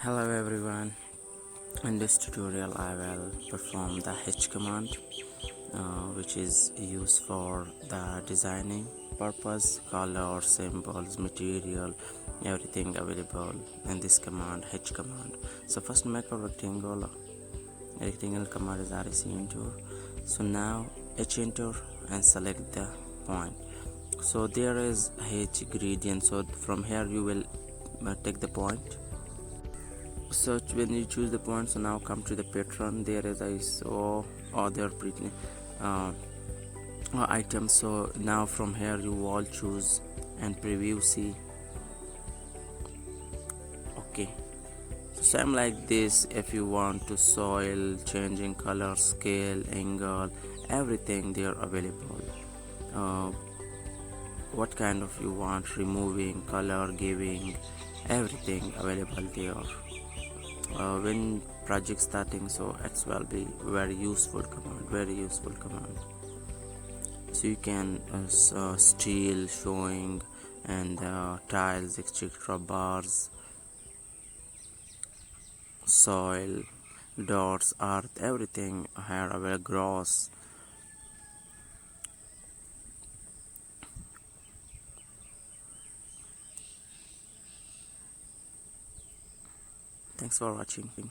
Hello everyone. In this tutorial I will perform the H command, which is used for the designing purpose, color, symbols, material, everything available in this command, H command. So first make a rectangle command is RC enter. So now H enter and select the point. So there is H gradient, so from here you will take the point. So when you choose the point, so now come to the pattern. There is I saw other pretty uh, items. So now from here you all choose and preview, see. Okay, so same like this. If you want to soil, changing color, scale, angle, everything there available. uh, what kind of you want, removing, color giving, everything available there. When project starting, so it will be very useful command. So you can steel showing and tiles, etc., bars, soil, dots, earth, everything here available, grass. Thanks for watching.